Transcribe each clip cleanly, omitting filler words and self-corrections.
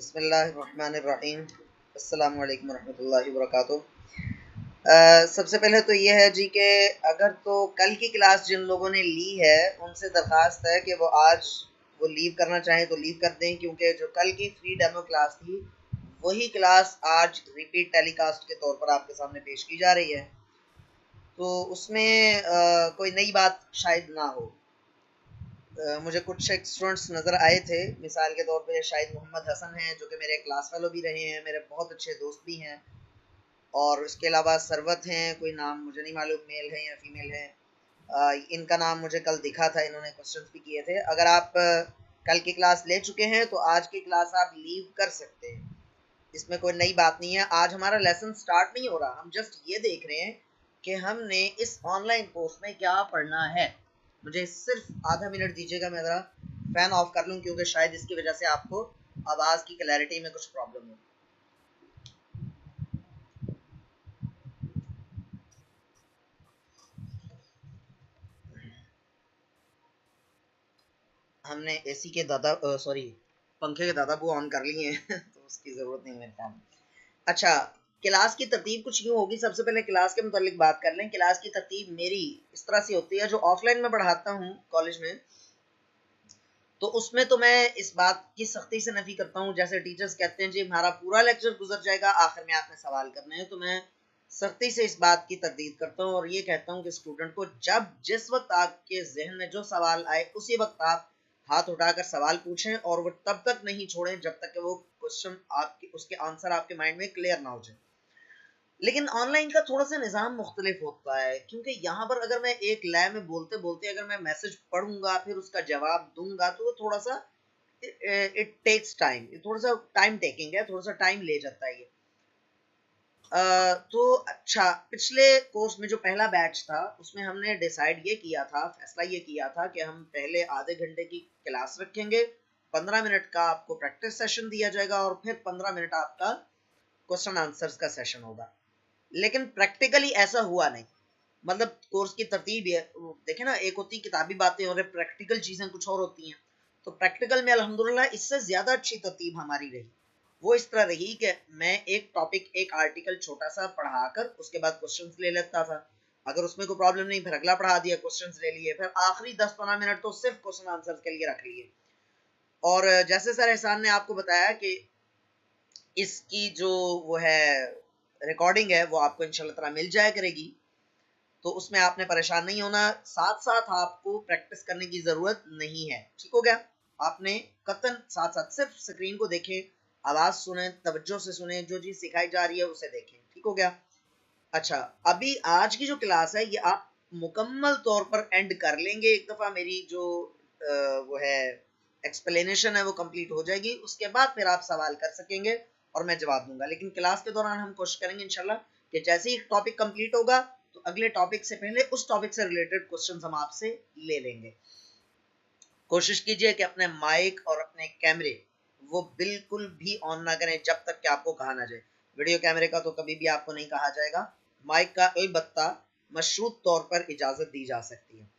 बिस्मिल्लाहिर्रहमानिर्रहीम। अस्सलामु अलैकुम रहमतुल्लाहि वबरकातुहू। सबसे पहले तो ये है जी कि अगर तो कल की क्लास जिन लोगों ने ली है उनसे दरख्वास्त है कि वो आज वो लीव करना चाहें तो लीव कर दें, क्योंकि जो कल की फ्री डेमो क्लास थी वही क्लास आज रिपीट टेलीकास्ट के तौर पर आपके सामने पेश की जा रही है। तो उसमें कोई नई बात शायद ना हो। मुझे कुछ स्टूडेंट्स नज़र आए थे, मिसाल के तौर पे शायद मोहम्मद हसन हैं जो कि मेरे क्लास फेलो भी रहे हैं, मेरे बहुत अच्छे दोस्त भी हैं। और उसके अलावा सरवत हैं, कोई नाम मुझे नहीं मालूम मेल है या फीमेल है। इनका नाम मुझे कल दिखा था, इन्होंने क्वेश्चंस भी किए थे। अगर आप कल की क्लास ले चुके हैं तो आज की क्लास आप लीव कर सकते हैं, इसमें कोई नई बात नहीं है। आज हमारा लेसन स्टार्ट नहीं हो रहा, हम जस्ट ये देख रहे हैं कि हमने इस ऑनलाइन कोर्स में क्या पढ़ना है। मुझे सिर्फ आधा मिनट दीजिएगा, मैं ज़रा फ़ैन ऑफ कर लूँ क्योंकि शायद इसकी वजह से आपको आवाज़ की क्लैरिटी में कुछ प्रॉब्लम हो। हमने एसी के दादा सॉरी पंखे के दादा वो ऑन कर लिए हैं तो उसकी ज़रूरत नहीं मेरे ख्याल में। अच्छा, क्लास की तरतीब कुछ यूँ होगी। सबसे पहले क्लास के मुतालिक बात कर लें। क्लास की तरतीब मेरी इस तरह से होती है, जो ऑफलाइन में पढ़ाता हूँ कॉलेज में, तो उसमें तो मैं इस बात की सख्ती से नफी करता हूँ। जैसे टीचर्स कहते हैं जी हमारा पूरा लेक्चर गुजर जाएगा, आखिर में आपने सवाल करने हैं, तो मैं सख्ती से इस बात की तरदीद करता हूँ और ये कहता हूँ कि स्टूडेंट को जब जिस वक्त आपके जहन में जो सवाल आए उसी वक्त आप हाथ उठाकर सवाल पूछें, और वो तब तक नहीं छोड़ें जब तक कि वो क्वेश्चन आपके उसके आंसर आपके माइंड में क्लियर ना हो जाए। लेकिन ऑनलाइन का थोड़ा सा निज़ाम मुख्तलिफ होता है, क्योंकि यहाँ पर अगर मैं एक लय में बोलते बोलते अगर मैं मैसेज पढ़ूंगा फिर उसका जवाब दूंगा तो वो थोड़ा सा इट टेक्स टाइम, थोड़ा सा टाइम टेकिंग है, थोड़ा सा टाइम ले जाता है ये। तो अच्छा, पिछले कोर्स में जो पहला बैच था उसमें हमने डिसाइड ये किया था, फैसला ये किया था कि हम पहले आधे घंटे की क्लास रखेंगे, 15 मिनट का आपको प्रैक्टिस सेशन दिया जाएगा और फिर 15 मिनट आपका क्वेश्चन आंसर्स का सेशन होगा। लेकिन प्रैक्टिकली ऐसा हुआ नहीं। मतलब कोर्स की तरतीब है, देखे ना, एक होती किताबी बातें और प्रैक्टिकल चीजें कुछ और होती हैं। तो प्रैक्टिकल में अल्हम्दुलिल्लाह इससे ज्यादा अच्छी तरतीब हमारी रही। वो इस तरह रही कि मैं एक टॉपिक, एक आर्टिकल छोटा सा पढ़ाकर उसके बाद क्वेश्चंस ले लेता था। अगर उसमें कोई प्रॉब्लम नहीं, फिर अगला पढ़ा दिया, क्वेश्चंस ले लिए, फिर आखिरी 10-15 मिनट तो सिर्फ क्वेश्चन आंसर के लिए रख लिए। और जैसे सर एहसान ने आपको बताया कि इसकी जो वो है रिकॉर्डिंग है वो आपको इंशाल्लाह ताला मिल जाया करेगी, तो उसमें आपने परेशान नहीं होना। साथ साथ आपको प्रैक्टिस करने की ज़रूरत नहीं है, ठीक हो गया। आपने कतन साथ साथ सिर्फ स्क्रीन को देखें, आवाज़ सुने, तवज्जो से सुने, जो चीज़ सिखाई जा रही है उसे देखें, ठीक हो गया। अच्छा, अभी आज की जो क्लास है ये आप मुकम्मल तौर पर एंड कर लेंगे एक दफ़ा मेरी जो वो है एक्सप्लेनेशन है वो कंप्लीट हो जाएगी, उसके बाद फिर आप सवाल कर सकेंगे और मैं जवाब दूंगा। लेकिन क्लास के दौरान हम कोशिश करेंगे इंशाल्लाह कि जैसे ही टॉपिक कंप्लीट होगा तो अगले टॉपिक से पहले उस टॉपिक से रिलेटेड क्वेश्चन हम आपसे ले लेंगे। कोशिश कीजिए कि अपने माइक और अपने कैमरे वो बिल्कुल भी ऑन ना करें जब तक कि आपको कहा ना जाए। वीडियो कैमरे का तो कभी भी आपको नहीं कहा जाएगा, माइक का अलबत्ता मशरूत तौर पर इजाजत दी जा सकती है।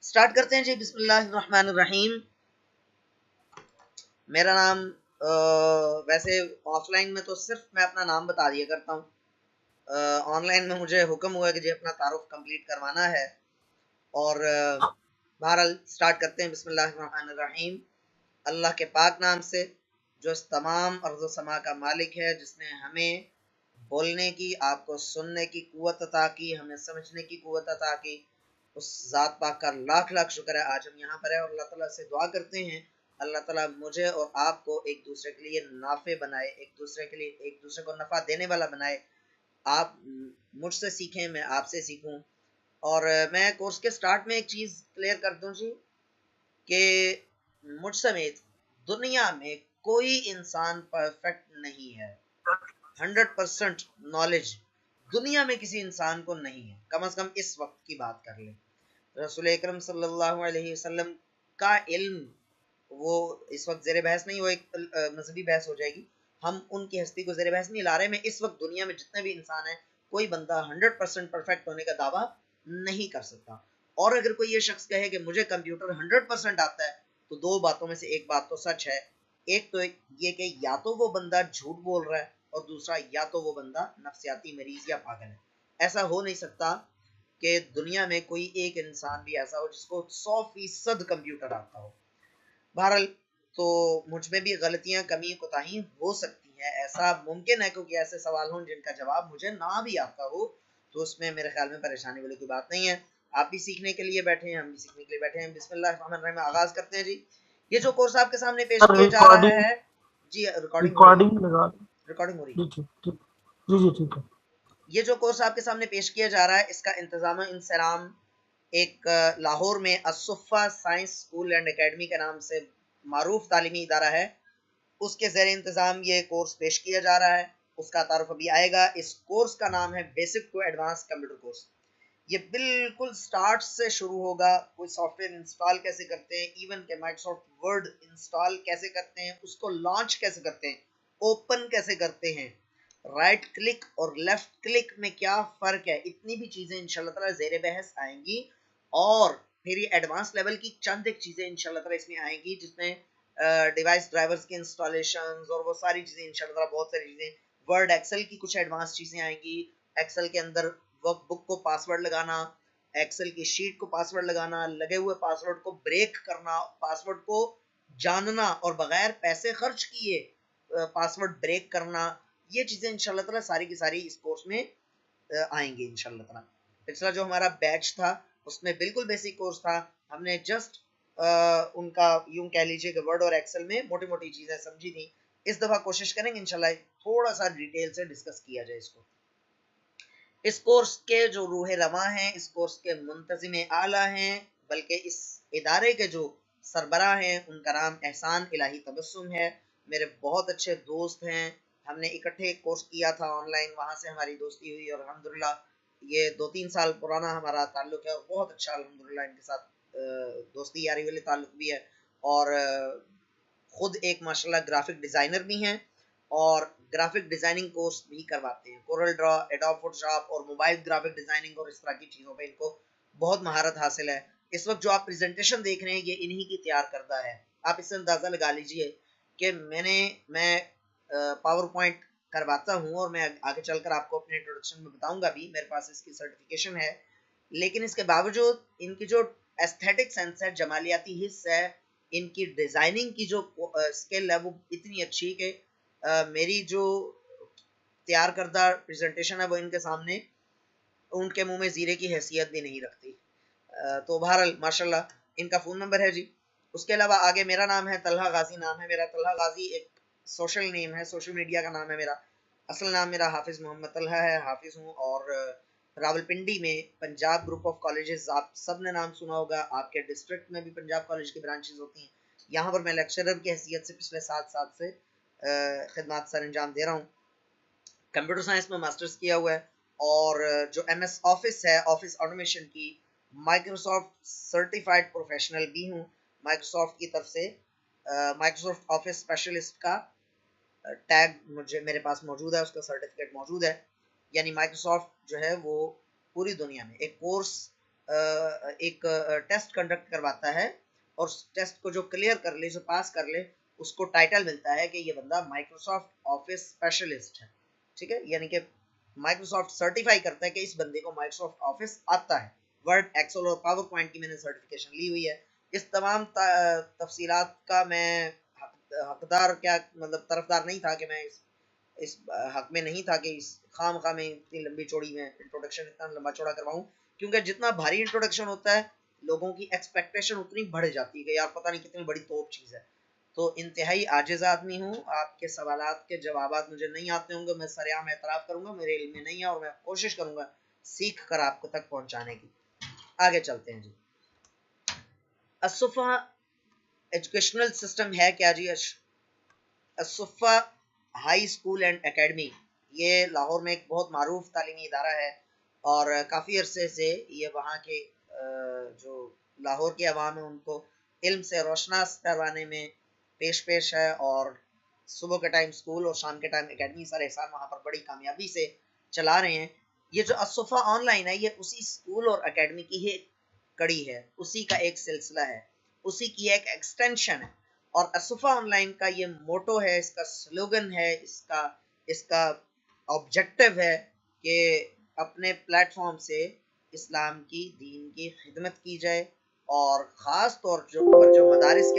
स्टार्ट करते हैं जी, बिस्मिल्लाहिर्रहमानिर्रहीम। मेरा नाम वैसे ऑफलाइन में तो सिर्फ मैं अपना नाम बता दिया करता हूँ, ऑनलाइन में मुझे हुक्म हुआ है कि जी अपना तारुफ कंप्लीट करवाना है। और बहरहाल स्टार्ट करते हैं, बिस्मिल्लाहिर्रहमानिर्रहीम। अल्लाह के पाक नाम से जो इस तमाम अर्ज़ समा का मालिक है, जिसने हमें बोलने की, आपको सुनने की कुव्वत अता की, हमें समझने की कुव्वत अता की, उस ज़ात पाक का लाख लाख शुक्र है आज हम यहाँ पर हैं। और अल्लाह ताला से दुआ करते हैं अल्लाह ताला मुझे और आपको एक दूसरे के लिए नाफे बनाए, एक दूसरे के लिए, एक दूसरे को नफ़ा देने वाला बनाए। आप मुझसे सीखें, मैं आपसे सीखूं। और मैं कोर्स के स्टार्ट में एक चीज़ क्लियर कर दूं जी कि मुझ समेत दुनिया में कोई इंसान परफेक्ट नहीं है। 100% नॉलेज दुनिया में किसी इंसान को नहीं है, कम से कम इस वक्त की बात कर लें। रसूल अकरम सल्लल्लाहु अलैहि वसल्लम का इल्म वो इस वक्त ज़ेर बहस नहीं, वो एक मजहबी बहस हो जाएगी। हम उनकी हस्ती को ज़ेर बहस नहीं ला रहे। मैं इस वक्त दुनिया में जितने भी इंसान हैं, कोई बंदा 100% परफेक्ट होने का दावा नहीं कर सकता। और अगर कोई ये शख्स कहे कि मुझे कंप्यूटर 100% आता है, तो दो बातों में से एक बात तो सच है, एक तो ये कि या तो वो बंदा झूठ बोल रहा है और दूसरा या तो वो बंदा नफ्सियाती मरीज या पागल है। ऐसा हो नहीं सकता कि दुनिया में कोई एक इंसान भी ऐसा हो जिसको 100% कंप्यूटर आता हो। बहरहाल तो मुझ में भी गलतियां कमी कोताही हो सकती है, ऐसा मुमकिन है, क्योंकि ऐसे सवाल हों जिनका जवाब मुझे ना भी आता हो, तो उसमें मेरे ख्याल में परेशानी वाली कोई बात नहीं है। आप भी सीखने के लिए बैठे हैं, हम भी सीखने के लिए बैठे हैं। बिस्मिल्लाहिर्रहमानिर्रहीम, आगाज करते हैं जी। ये जो कोर्स आपके सामने पेश सर किया जा रहा रिकॉर्डिंग है जी, रिकॉर्डिंग हो रही है। रिकॉर्डिंग लगा दो। रिकॉर्डिंग हो रही है। जी ठीक ठीक। जी जी ठीक है। ये जो कोर्स आपके सामने पेश किया जा रहा है, इसका इंतजाम इंसलाम एक लाहौर में असुफ़ा साइंस स्कूल एंड एकेडमी के नाम से मारूफ तालीमी इदारा है, उसके ज़ेर इंतज़ाम ये कोर्स पेश किया जा रहा है। उसका तारुफ अभी आएगा। इस कोर्स का नाम है basic to advance computer course. ये बिल्कुल स्टार्ट से शुरू होगा। कोई सॉफ्टवेयर इंस्टॉल कैसे करते हैं, इवन के माइक्रोसॉफ्ट वर्ड इंस्टॉल कैसे करते हैं, उसको लॉन्च कैसे करते हैं, ओपन कैसे करते हैं, राइट क्लिक और लेफ्ट क्लिक में क्या फ़र्क है, इतनी भी चीज़ें इंशाल्लाह ताला ज़ेर बहस आएंगी। और फिर ये एडवांस लेवल की चंद एक चीज़ें इंशाल्लाह ताला इसमें आएंगी, जिसमें डिवाइस ड्राइवर्स के इंस्टॉलेशन और वो सारी चीज़ें इंशाल्लाह ताला, बहुत सारी चीज़ें, वर्ड एक्सेल की कुछ एडवांस चीज़ें आएंगी। एक्सेल के अंदर वर्कबुक को पासवर्ड लगाना, एक्सेल की शीट को पासवर्ड लगाना, लगे हुए पासवर्ड को ब्रेक करना, पासवर्ड को जानना और बगैर पैसे खर्च किए पासवर्ड ब्रेक करना, ये चीज़ें इंशाल्लाह ताला सारी की सारी इस कोर्स में आएंगे इंशाल्लाह ताला। पिछला जो हमारा बैच था उसमें बिल्कुल बेसिक कोर्स था। हमने जस्ट उनका यूं कह लीजिए कि वर्ड और एक्सेल में मोटी मोटी चीज़ें समझी थी। इस दफ़ा कोशिश करेंगे इंशाल्लाह थोड़ा सा डिटेल से डिस्कस किया जाए इसको। इस कोर्स के जो रूह रवा हैं, इस कोर्स के मुंतजिम आला हैं, बल्कि इस इदारे के जो सरबराह हैं, उनका नाम एहसान इलाही तबस्सुम है। मेरे बहुत अच्छे दोस्त हैं। हमने इकट्ठे एक कोर्स किया था ऑनलाइन, वहाँ से हमारी दोस्ती हुई और अल्हम्दुलिल्लाह ये 2-3 साल पुराना हमारा ताल्लुक है और बहुत अच्छा अल्हम्दुलिल्लाह इनके साथ दोस्ती यारी वाले ताल्लुक भी है। और खुद एक माशाल्लाह ग्राफिक डिज़ाइनर भी हैं और ग्राफिक डिज़ाइनिंग कोर्स भी करवाते हैं। कोरल ड्रॉ, एडोब फोटोशॉप और मोबाइल ग्राफिक डिज़ाइनिंग और इस तरह की चीज़ों पे इनको बहुत महारत हासिल है। इस वक्त जो आप प्रेजेंटेशन देख रहे हैं ये इन्हीं की तैयार करता है। आप इससे अंदाज़ा लगा लीजिए कि मैं पावर पॉइंट करवाता हूँ और मैं आगे चलकर आपको अपने इंट्रोडक्शन में बताऊंगा भी, मेरे पास इसकी सर्टिफिकेशन है। लेकिन इसके बावजूद इनकी जो एस्थेटिक सेंस है, जमालियाती हिस्स है, इनकी डिज़ाइनिंग की जो स्किल है वो इतनी अच्छी कि मेरी जो तैयार करदा प्रेजेंटेशन है वो इनके सामने उनके मुंह में जीरे की हैसियत भी नहीं रखती। तो बहरहाल माशाल्लाह इनका फ़ोन नंबर है जी। उसके अलावा आगे मेरा नाम है तलहा गाजी, नाम है मेरा तलहा गाजी, एक सोशल नेम है, सोशल मीडिया का नाम है मेरा। असल नाम मेरा हाफिज़ मोहम्मद तलहा है, हाफिज़ हूँ। और रावलपिंडी में पंजाब ग्रुप ऑफ कॉलेजेस, आप सब ने नाम सुना होगा। आपके डिस्ट्रिक्ट में भी पंजाब कॉलेज की ब्रांचेज होती हैं। यहाँ पर मैं लेक्चरर की हैसियत से पिछले 7 साल से खिदमत सर अंजाम दे रहा हूँ। कंप्यूटर साइंस में मास्टर्स किया हुआ है और जो एमएस ऑफिस है, ऑफिस ऑटोमेशन की, माइक्रोसॉफ्ट सर्टिफाइड प्रोफेशनल भी हूँ माइक्रोसॉफ्ट की तरफ से। माइक्रोसॉफ्ट ऑफिस स्पेशलिस्ट का टैग मुझे मेरे पास मौजूद है, उसका सर्टिफिकेट मौजूद है। यानी माइक्रोसॉफ्ट जो है वो पूरी दुनिया में एक कोर्स, एक टेस्ट कंडक्ट करवाता है और टेस्ट को जो क्लियर कर ले, जो पास कर ले, उसको टाइटल मिलता है कि ये बंदा माइक्रोसॉफ्ट ऑफिस स्पेशलिस्ट है। ठीक है, यानी कि माइक्रोसॉफ्ट सर्टिफाई करता है कि इस बंदे को माइक्रोसॉफ्ट ऑफिस आता है। वर्ड, एक्सेल और पावर पॉइंट की मैंने सर्टिफिकेशन ली हुई है। इस तमाम तफसीलात का मैं हकदार, क्या मतलब तरफदार नहीं था कि मैं इस हक में नहीं था कि इस खाम खा में इतनी लंबी चौड़ी में इंट्रोडक्शन इतना लंबा चौड़ा करवाऊं, क्योंकि जितना भारी इंट्रोडक्शन होता है लोगों की एक्सपेक्टेशन उतनी बढ़ जाती है कि यार पता नहीं कितनी बड़ी तोप चीज़ है। तो इंतहाई आजिज आदमी हूँ, आपके सवालात के जवाबात मुझे नहीं आते होंगे, मैं सरेआम एतराफ़ करूंगा मेरे इल्म में नहीं है और मैं कोशिश करूंगा सीख कर आपको तक पहुंचाने की। आगे चलते हैं जी। असुफा एजुकेशनल सिस्टम है क्या जी? असुफा हाई स्कूल एंड एकेडमी, ये लाहौर में एक बहुत मारूफ तालीमी इदारा है और काफ़ी अरसे से ये वहाँ के जो लाहौर के अवाम है उनको इल्म से रोशनास करवाने में पेश है। और सुबह के टाइम स्कूल और शाम के टाइम एकेडमी सर एहसान वहाँ पर बड़ी कामयाबी से चला रहे हैं। ये जो असुफा ऑनलाइन है ये उसी स्कूल और एकेडमी की ही कड़ी है, उसी का एक सिलसिला है, उसी की एक एक्सटेंशन है। और असुफा ऑनलाइन का ये मोटो है, इसका स्लोगन है, इसका इसका ऑब्जेक्टिव है कि अपने प्लेटफॉर्म से इस्लाम की दीन की खिदमत की जाए, और ख़ास तौर पर जो मदारिस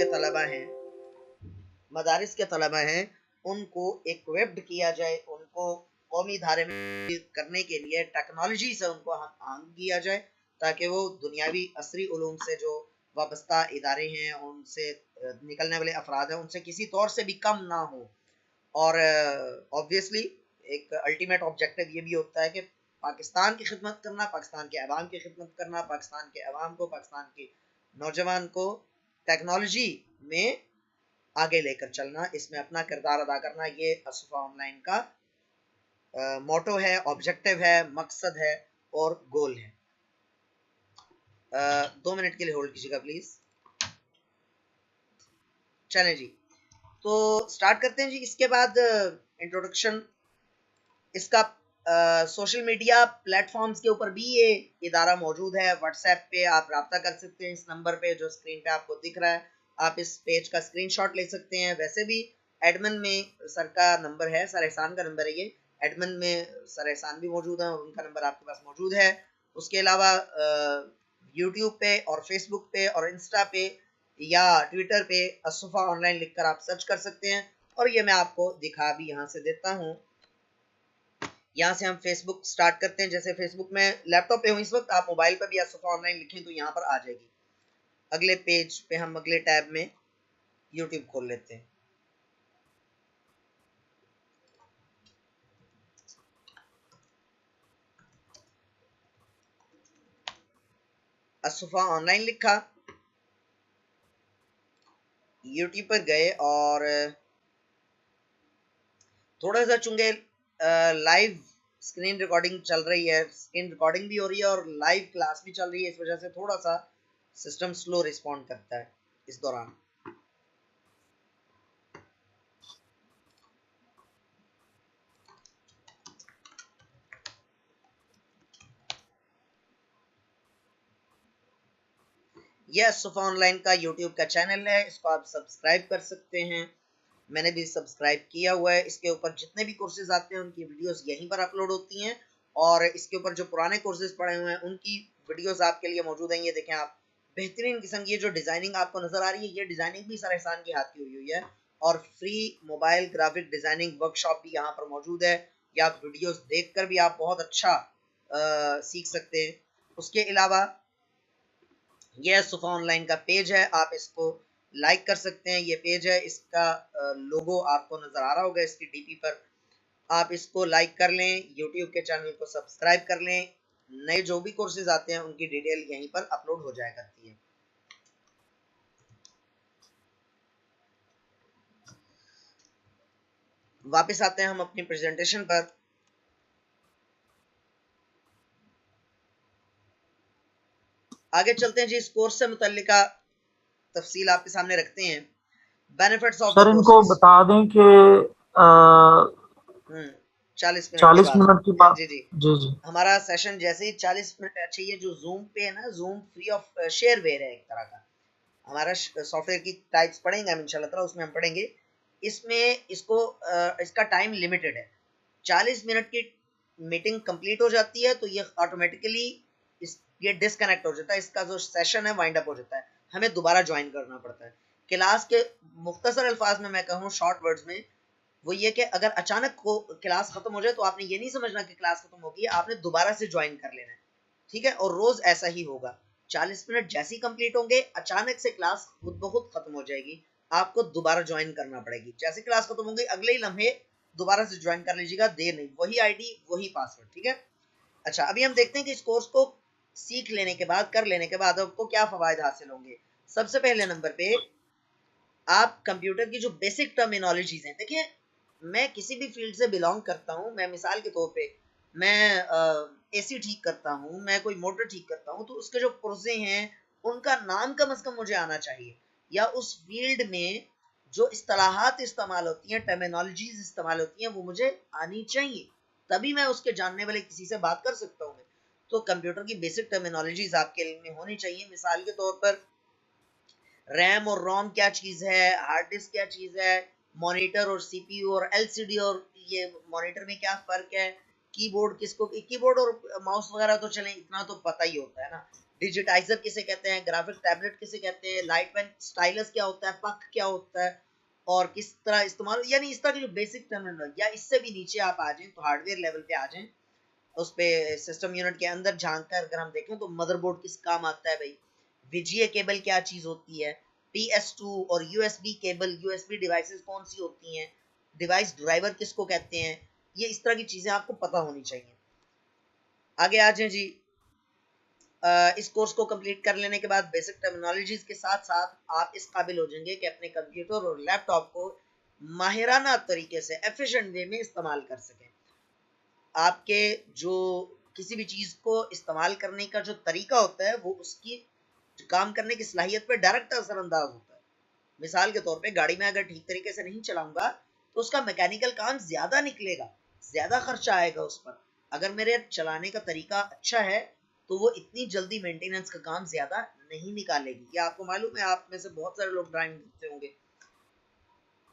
के तलबा हैं उनको इक्विप्ड किया जाए, उनको कौमी धारे में करने के लिए टेक्नोलॉजी से उनको हम आंग किया जाए, ताकि वो दुनियावी असरी उलूम से जो वाबस्ता इदारे हैं, उनसे निकलने वाले अफराद हैं, उनसे किसी तौर से भी कम ना हो। और ऑब्वियसली एक अल्टीमेट ऑब्जेक्टिव ये भी होता है कि पाकिस्तान की खिदमत करना, पाकिस्तान के अवाम की खिदमत करना, पाकिस्तान के अवाम को, पाकिस्तान के नौजवान को टेक्नोलॉजी में आगे लेकर चलना, इसमें अपना किरदार अदा करना, ये असुफा ऑनलाइन का मोटो है, ऑब्जेक्टिव है, मकसद है और गोल है। 2 मिनट के लिए होल्ड कीजिएगा प्लीज। चलें जी, तो स्टार्ट करते हैं जी। इसके बाद इंट्रोडक्शन, इसका सोशल मीडिया प्लेटफॉर्म्स के ऊपर भी ये इदारा मौजूद है। व्हाट्सएप पे आप रब्ता कर सकते हैं इस नंबर पे जो स्क्रीन पे आपको दिख रहा है। आप इस पेज का स्क्रीनशॉट ले सकते हैं। वैसे भी एडमिन में सर का नंबर है, सर एहसान का नंबर है ये। एडमिन में सर एहसान भी मौजूद है और उनका नंबर आपके पास मौजूद है। उसके अलावा यूट्यूब पे और फेसबुक पे और इंस्टा पे या ट्विटर पे असुफा ऑनलाइन लिखकर आप सर्च कर सकते हैं। और ये मैं आपको दिखा भी यहाँ से देता हूँ। यहाँ से हम फेसबुक स्टार्ट करते हैं। जैसे फेसबुक में लैपटॉप पे हूँ इस वक्त, आप मोबाइल पर भी असुफा ऑनलाइन लिखें तो यहाँ पर आ जाएगी। अगले पेज पे हम अगले टैब में यूट्यूब खोल लेते हैं। असुफा ऑनलाइन लिखा, यूट्यूब पर गए और थोड़ा सा चूंकि लाइव स्क्रीन रिकॉर्डिंग चल रही है, स्क्रीन रिकॉर्डिंग भी हो रही है और लाइव क्लास भी चल रही है, इस वजह से थोड़ा सा सिस्टम स्लो रिस्पॉन्ड करता है इस दौरान। यह असुफा ऑनलाइन का यूट्यूब का चैनल है, इसको आप सब्सक्राइब कर सकते हैं। मैंने भी सब्सक्राइब किया हुआ है। इसके ऊपर जितने भी कोर्सेज आते हैं उनकी वीडियोस यहीं पर अपलोड होती हैं, और इसके ऊपर जो पुराने कोर्सेज पड़े हुए हैं उनकी वीडियोस आपके लिए मौजूद हैं। ये देखें आप, बेहतरीन किस्म की ये जो डिजाइनिंग आपको नजर आ रही है, ये डिजाइनिंग भी सर एहसान के हाथ की हुई है। और free mobile graphic designing workshop भी यहाँ पर मौजूद है, या आप वीडियोस देखकर भी आप बहुत अच्छा सीख सकते हैं। उसके अलावा ये असुफा ऑनलाइन का पेज है, आप इसको लाइक कर सकते हैं। ये पेज है, इसका लोगो आपको नजर आ रहा होगा इसकी डीपी पर। आप इसको लाइक कर लें, यूट्यूब के चैनल को सब्सक्राइब कर लें। नए जो भी कोर्सेज आते हैं उनकी डिटेल यहीं पर अपलोड हो जाया करती है। वापस आते हैं हम अपनी प्रेजेंटेशन पर। आगे चलते हैं जी, इस कोर्स से मुतल्लिका तफसील आपके सामने रखते हैं। बेनिफिट्स ऑफ द सर इनको कोर्सेज। बता दें कि 40 मिनट के 40 बाद। मिनट की बात। जी जी, जी जी। हमारा सेशन जैसे ही 40 मिनट। अच्छा, ये जो जूम पे है ना, जूम फ्री ऑफ शेयरवेयर है एक तरह का। हमारा सॉफ्टवेयर की टाइप्स पढ़ेंगे हम इंशाल्लाह ताला, उसमें हम पढ़ेंगे। इसमें इसका टाइम लिमिटेड है। 40 मिनट की मीटिंग कंप्लीट हो जाती है तो ये ऑटोमेटिकली ये डिस्कनेक्ट हो जाता है। इसका जो सेशन है वाइंड अप हो जाता है, हमें दोबारा ज्वाइन करना पड़ता है। क्लास के मुख्तसर अल्फाज में मैं कहूँ, शॉर्ट वर्ड्स में, वो ये कि अगर अचानक को क्लास खत्म हो जाए तो आपने ये नहीं समझना कि क्लास खत्म हो गई है, आपने दोबारा से ज्वाइन कर लेना है। ठीक है, और रोज ऐसा ही होगा। 40 मिनट जैसे ही कंप्लीट होंगे, अचानक से क्लास खुद ब खुद खत्म हो जाएगी, आपको दोबारा ज्वाइन करना पड़ेगी। जैसे क्लास खत्म होगी अगले ही लम्हे दोबारा से ज्वाइन कर लीजिएगा, देर नहीं, वही आईडी वही पासवर्ड। ठीक है। अच्छा, अभी हम देखते हैं कि इस कोर्स को सीख लेने के बाद, कर लेने के बाद आपको क्या फवायद हासिल होंगे। सबसे पहले नंबर पे, आप कंप्यूटर की जो बेसिक टर्मिनोलॉजीज हैं, देखिए मैं किसी भी फील्ड से बिलोंग करता हूँ। मैं मिसाल के तौर पे, मैं एसी ठीक करता हूँ, मैं कोई मोटर ठीक करता हूँ, तो उसके जो पुर्जे हैं उनका नाम कम से कम मुझे आना चाहिए, या उस फील्ड में जो इस्तेलाहात इस्तेमाल होती हैं, टर्मिनोलॉजीज इस्तेमाल होती हैं, वो मुझे आनी चाहिए, तभी मैं उसके जानने वाले किसी से बात कर सकता हूँ। तो कंप्यूटर की बेसिक टर्मिनोलॉजीज आपके इल्म में होनी चाहिए। मिसाल के तौर पर रैम और रोम क्या चीज़ है, हार्ड डिस्क क्या चीज़ है, मॉनिटर और सीपीयू और एलसीडी और ये मॉनिटर में क्या फ़र्क है, कीबोर्ड किसको, कीबोर्ड और माउस वगैरह तो चलें इतना तो पता ही होता है ना, डिजिटाइजर किसे कहते हैं, ग्राफिक टैबलेट किसे कहते हैं, लाइट पेन स्टाइलस क्या होता है, पक क्या होता है और किस तरह इस्तेमाल, यानी इस तरह की जो बेसिक टर्मिनोलॉजी, या इससे भी नीचे आप आ जाएं तो हार्डवेयर लेवल पे आ जाएं, उस पे सिस्टम यूनिट के अंदर झांक कर अगर हम देखें तो मदरबोर्ड किस काम आता है भाई, वीजीए केबल क्या चीज होती है, PS2 और यूएसबी केबल, यूएसबी डिवाइसेस कौन सी होती हैं, डिवाइस ड्राइवर किसको कहते हैं, ये इस तरह की चीजें आपको पता होनी चाहिए। आगे आ जाए जी। इस कोर्स को कंप्लीट कर लेने के बाद बेसिक टर्मिनोलॉजीज के साथ साथ आप इस काबिल हो जाएंगे कि अपने कंप्यूटर और लैपटॉप को माहिराना तरीके से एफिशिएंट वे में इस्तेमाल कर सकें। आपके जो किसी भी चीज को इस्तेमाल करने का जो तरीका होता है वो उसकी काम करने की सलाहियत पे डायरेक्ट असरअंदाज होता है। मिसाल के तौर पे गाड़ी में अगर ठीक तरीके से नहीं चलाऊंगा तो उसका मैकेनिकल काम ज्यादा निकलेगा, ज्यादा खर्चा आएगा उस पर। अगर मेरे चलाने का तरीका अच्छा है तो वो इतनी जल्दी मेंटेनेंस का काम ज्यादा नहीं निकालेगी। ये आपको मालूम है, आप में से बहुत सारे लोग ड्राइविंग करते होंगे,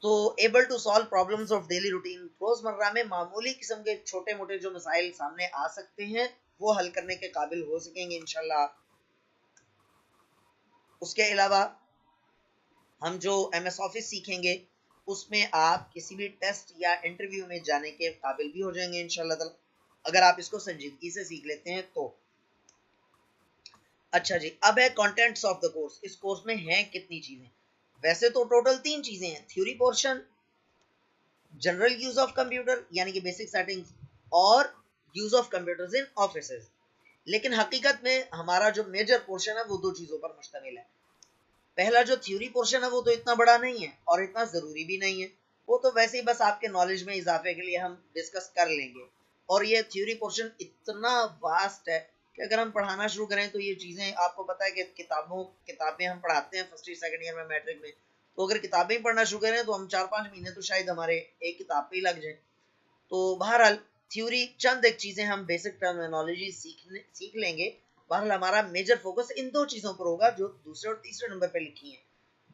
तो able to solve problems of daily routine, रोजमर्रा में मामूली किस्म के छोटे मोटे जो मसाइल सामने आ सकते हैं वो हल करने के काबिल हो सकेंगे इंशाल्लाह। उसके अलावा हम जो MS ऑफिस सीखेंगे उसमें आप किसी भी टेस्ट या इंटरव्यू में जाने के काबिल भी हो जाएंगे इंशाल्लाह ताला, अगर आप इसको संजीदगी से सीख लेते हैं तो। अच्छा जी, अब है कंटेंट्स ऑफ द कोर्स। इस कोर्स में हैं कितनी चीजें, वैसे तो टोटल 3 चीजें हैं, theory portion, general use of computer यानी कि बेसिक सेटिंग्स, और use of computers in offices. लेकिन हकीकत में हमारा जो मेजर पोर्शन है वो दो चीजों पर मुश्तमिल है। पहला जो थ्योरी पोर्शन है वो तो इतना बड़ा नहीं है और इतना जरूरी भी नहीं है, वो तो वैसे ही बस आपके नॉलेज में इजाफे के लिए हम डिस्कस कर लेंगे। और ये थ्योरी पोर्शन इतना वास्ट है कि अगर हम पढ़ाना शुरू करें तो ये चीजें, आपको पता है कि किताबें हम पढ़ाते हैं फर्स्ट ईयर सेकंड ईयर में मैट्रिक में, तो अगर किताबें ही पढ़ना शुरू करें तो हम 4-5 महीने तो शायद हमारे एक किताब पे ही लग जाए। तो बहरहाल थ्योरी चंद एक चीजें हम बेसिक टर्मिनोलॉजी सीख लेंगे। बहरहाल हमारा मेजर फोकस इन दो चीजों पर होगा जो दूसरे और तीसरे नंबर पे लिखी हैं।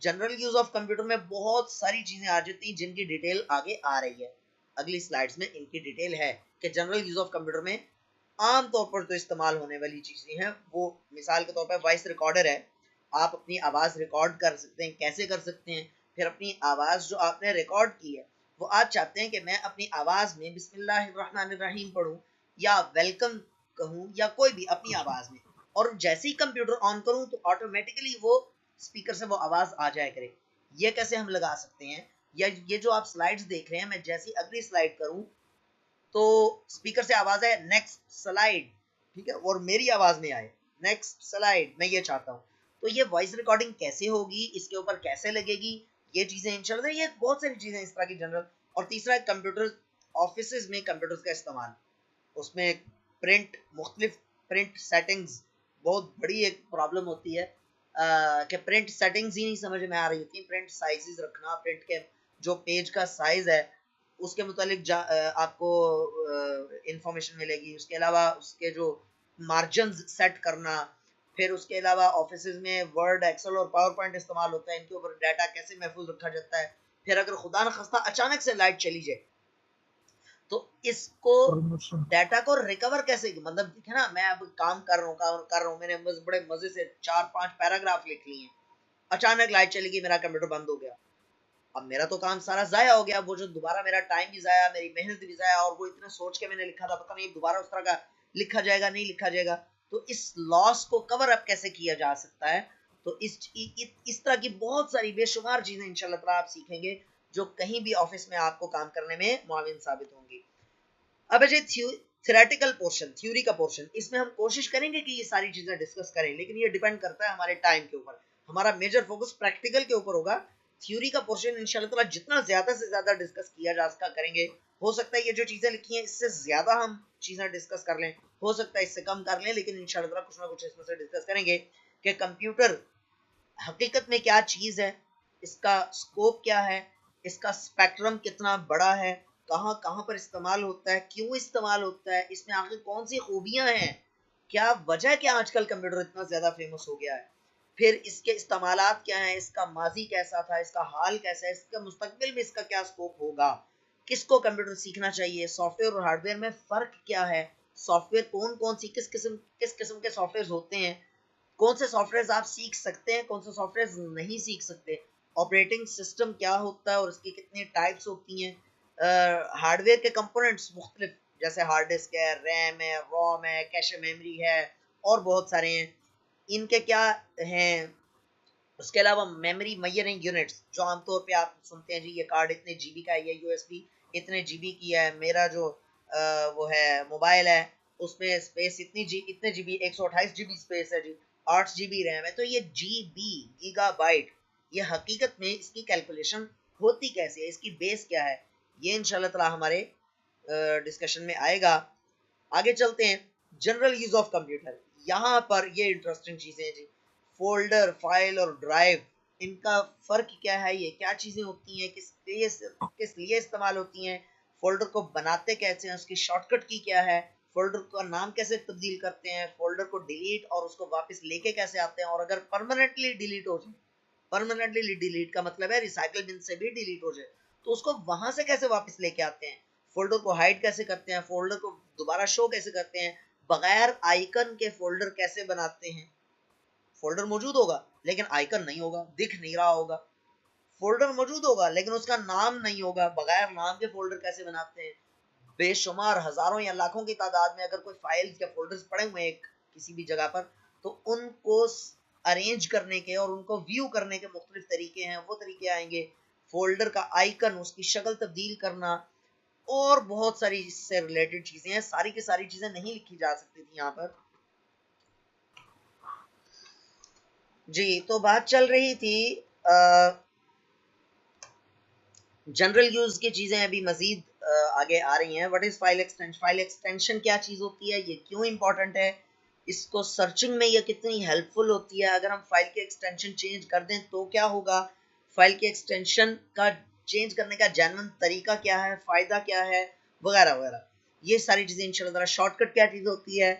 जनरल यूज ऑफ कंप्यूटर में बहुत सारी चीजें आ जाती हैं जिनकी डिटेल आगे आ रही है, अगली स्लाइड्स में इनकी डिटेल है कि जनरल यूज ऑफ कंप्यूटर में आम तौर पर तो इस्तेमाल होने वाली चीजें हैं वो, मिसाल के तौर पर वॉइस रिकॉर्डर है, आप अपनी आवाज रिकॉर्ड कर सकते हैं, कैसे कर सकते हैं, फिर अपनी आवाज जो आपने रिकॉर्ड की है वो आप चाहते हैं कि मैं अपनी आवाज में बिस्मिल्लाहिर्रहमानिर्रहीम पढ़ूं या वेलकम कहूं या कोई भी अपनी आवाज में, और जैसे ही कंप्यूटर ऑन करूं तो ऑटोमेटिकली वो स्पीकर से वो आवाज आ जाया करे। ये कैसे हम लगा सकते हैं, या ये जो आप स्लाइड्स देख रहे हैं, मैं जैसी अगली स्लाइड करूं तो स्पीकर से आवाज आए नेक्स्ट स्लाइड, ठीक है, और मेरी आवाज में आए नेक्स्ट स्लाइड, मैं ये चाहता हूँ। तो ये वॉइस रिकॉर्डिंग कैसे होगी, इसके ऊपर कैसे लगेगी, ये चीजें इंशाल्लाह, ये बहुत सारी चीजें इस तरह की जनरल। और तीसरा है कंप्यूटर, ऑफिस में कंप्यूटर का इस्तेमाल, उसमें प्रिंट, मुख्तलिफ प्रिंट सेटिंग्स, बहुत बड़ी एक प्रॉब्लम होती है कि प्रिंट सेटिंग्स ही नहीं समझ में आ रही होती, प्रिंट साइजेस रखना, प्रिंट के जो पेज का साइज है उसके मुतालिक आपको इंफॉर्मेशन मिलेगी, उसके अलावा उसके जो मार्जिन सेट करना, फिर उसके अलावा ऑफिस में वर्ड, एक्सेल और पावर पॉइंट इस्तेमाल होता है, इनके ऊपर डाटा कैसे महफूज रखा जाता है, फिर अगर खुदा न खास्ता अचानक से लाइट चली जाए तो इसको परमिशन डाटा को रिकवर कैसे, मतलब देखे ना, मैं अब काम कर रहा हूँ, मैंने बड़े मजे से 4-5 पैराग्राफ लिख लिए हैं, अचानक लाइट चली गई, मेरा कंप्यूटर बंद हो गया, अब मेरा तो काम सारा जाया हो गया, वो जो दोबारा मेरा टाइम भी जाया, मेरी मेहनत भी जाया, और वो इतना सोच के मैंने लिखा था, पता नहीं दोबारा उस तरह का लिखा जाएगा नहीं लिखा जाएगा। तो इस लॉस को कवर अप कैसे किया जा सकता है, तो इस तरह की बहुत सारी बेशुमार चीजें इंशाल्लाह ताला आप सीखेंगे जो कहीं भी ऑफिस में आपको काम करने में मुआविन साबित होंगी। अब है थ्योरेटिकल पोर्शन, थ्योरी का पोर्शन, इसमें हम कोशिश करेंगे कि ये सारी चीजें डिस्कस करें, लेकिन ये डिपेंड करता है हमारे टाइम के ऊपर, हमारा मेजर फोकस प्रैक्टिकल के ऊपर होगा। थ्योरी का पोर्शन इंशाल्लाह ताला जितना ज्यादा से ज्यादा डिस्कस किया जा सका करेंगे। हो सकता है ये जो चीजें लिखी हैं इससे ज्यादा हम चीजें डिस्कस कर लें, हो सकता है इससे कम कर लें, लेकिन इंशाल्लाह ताला कुछ ना कुछ इसमें से डिस्कस करेंगे कि कंप्यूटर हकीकत में क्या चीज है, इसका स्कोप क्या है, इसका स्पेक्ट्रम कितना बड़ा है, कहाँ कहाँ पर इस्तेमाल होता है, क्यों इस्तेमाल होता है, इसमें आखिर कौन सी खूबियां हैं, क्या वजह है कि आजकल कंप्यूटर इतना ज्यादा फेमस हो गया है, फिर इसके इस्तेमालात क्या हैं, इसका माजी कैसा था, इसका हाल कैसा है, इसका मुस्तकबिल में इसका क्या स्कोप होगा, किसको कंप्यूटर सीखना चाहिए, सॉफ्टवेयर और हार्डवेयर में फ़र्क क्या है, सॉफ्टवेयर कौन कौन सी किस किस्म के सॉफ्टवेयर होते हैं, कौन से सॉफ्टवेयर आप सीख सकते हैं, कौन से सॉफ्टवेयर नहीं सीख सकते, ऑपरेटिंग सिस्टम क्या होता है और इसकी कितनी टाइप्स होती हैं, हार्डवेयर के कंपोनेंट्स मुख्तलिफ, जैसे हार्ड डिस्क है, रैम है, रोम है, कैश मेमोरी है, और बहुत सारे हैं, इनके क्या हैं। उसके अलावा मेमोरी मैयरिंग यूनिट्स, जो आमतौर पे आप सुनते हैं जी ये कार्ड इतने जीबी का है, ये यूएसबी इतने जीबी की है, मेरा जो वो है मोबाइल है उसमें स्पेस इतने जीबी 128 जीबी स्पेस है जी, 8 जीबी रैम है, तो ये जीबी गीगाबाइट, ये हकीकत में इसकी कैलकुलेशन होती कैसे है, इसकी बेस क्या है, ये इंशाल्लाह ताला हमारे डिस्कशन में आएगा। आगे चलते हैं, जनरल यूज ऑफ कंप्यूटर, यहाँ पर ये इंटरेस्टिंग चीजें हैं जी, फोल्डर, फाइल और ड्राइव, इनका फर्क क्या है, ये क्या चीजें होती हैं, किस लिए इस्तेमाल होती हैं, फोल्डर को बनाते कैसे हैं, उसकी शॉर्टकट की क्या है, फोल्डर का नाम कैसे तब्दील करते हैं, फोल्डर को डिलीट और उसको वापस लेके कैसे आते हैं, और अगर परमानेंटली डिलीट हो जाए, परमानेंटली डिलीट का मतलब है रिसाइकल बिन से भी डिलीट हो जाए, तो उसको वहां से कैसे वापस लेके आते हैं, फोल्डर को हाइड कैसे करते हैं, फोल्डर को दोबारा शो कैसे करते हैं, बगैर आइकन के फोल्डर कैसे बनाते हैं, फोल्डर मौजूद होगा लेकिन आइकन नहीं होगा, दिख नहीं रहा होगा, फोल्डर मौजूद होगा लेकिन उसका नाम नहीं होगा, बगैर नाम के फोल्डर कैसे बनाते हैं, बेशुमार हजारों या लाखों की तादाद में अगर कोई फाइल्स या फोल्डर्स पड़े हुए हैं किसी भी जगह पर, तो उनको अरेंज करने के और उनको व्यू करने के मुख्तलिफ तरीके हैं, वो तरीके आएंगे, फोल्डर का आइकन, उसकी शक्ल तब्दील करना, और बहुत सारी इससे रिलेटेड चीजें हैं, सारी की सारी चीजें नहीं लिखी जा सकती थी यहाँ पर जी। तो बात चल रही थी जनरल यूज की चीजें अभी मजीद आगे आ रही हैं। What is file extension, file extension क्या चीज होती है, ये क्यों इंपॉर्टेंट है, इसको सर्चिंग में ये कितनी हेल्पफुल होती है, अगर हम फाइल के एक्सटेंशन चेंज कर दें तो क्या होगा, फाइल के एक्सटेंशन का चेंज करने का जेन्युइन तरीका क्या है, फायदा क्या है, वगैरह वगैरह, ये सारी चीजें इंशाल्लाह। शॉर्टकट क्या चीज होती है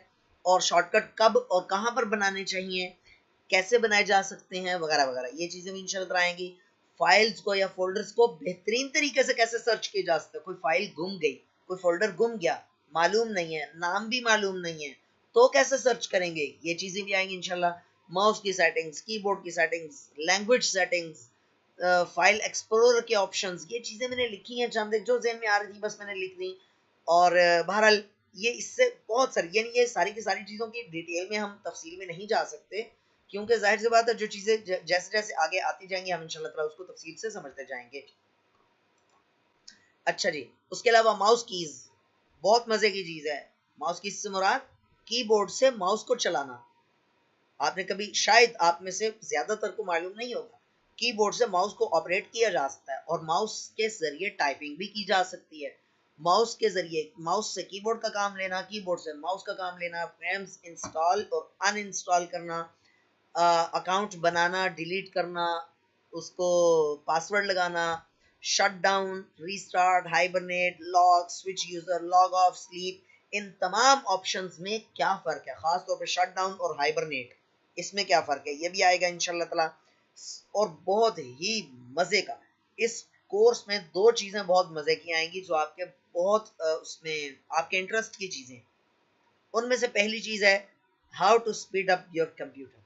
और शॉर्टकट कब और कहाँ पर बनाने चाहिए, कैसे बनाए जा सकते हैं, वगैरह वगैरह, ये चीजें भी इंशाल्लाह आएंगी। फाइल्स को या फोल्डर्स को बेहतरीन तरीके से कैसे सर्च किया जा सकता है, कोई फाइल गुम गई, कोई फोल्डर गुम गया, मालूम नहीं है, नाम भी मालूम नहीं है, तो कैसे सर्च करेंगे, ये चीजें भी आएंगी इंशाल्लाह। माउस की सेटिंग्स, कीबोर्ड की settings, language settings, file explorer के ऑप्शंस, ये चीजें मैंने लिखी हैं चंद, जो ज़हन में आ रही थी बस मैंने लिख दी। और बहरहाल ये इससे बहुत सारी, यानी ये सारी की सारी चीज़ों की डिटेल में हम तफसील में नहीं जा सकते, क्योंकि जाहिर सी बात है जो चीज़ें जैसे जैसे आगे आती जाएंगी हम इंशाल्लाह ताला उसको तफसील से समझते जाएंगे। अच्छा जी, उसके अलावा माउस कीज बहुत मज़े की चीज़ है। माउस कीज से मुराद कीबोर्ड से माउस को चलाना। आपने कभी, शायद आप में से ज़्यादातर को मालूम नहीं होगा, कीबोर्ड से माउस को ऑपरेट किया जा सकता है और माउस के ज़रिए टाइपिंग भी की जा सकती है। माउस के ज़रिए, माउस से कीबोर्ड का काम लेना, कीबोर्ड से माउस का काम लेना, फ्रेम्स इंस्टॉल और अनइंस्टॉल करना, अकाउंट बनाना, डिलीट करना, उसको पासवर्ड लगाना, shut down, restart, hibernate, lock, switch user, log off, sleep, इन तमाम ऑप्शंस में क्या फ़र्क है, ख़ास तौर पे शट डाउन और हाइबरनेट, इसमें क्या फ़र्क है, ये भी आएगा इंशाल्लाह ताला। और बहुत ही मज़े का, इस कोर्स में दो चीज़ें बहुत मज़े की आएंगी जो आपके बहुत उसमें आपके इंटरेस्ट की चीज़ें, उनमें से पहली चीज़ है how to speed up your computer.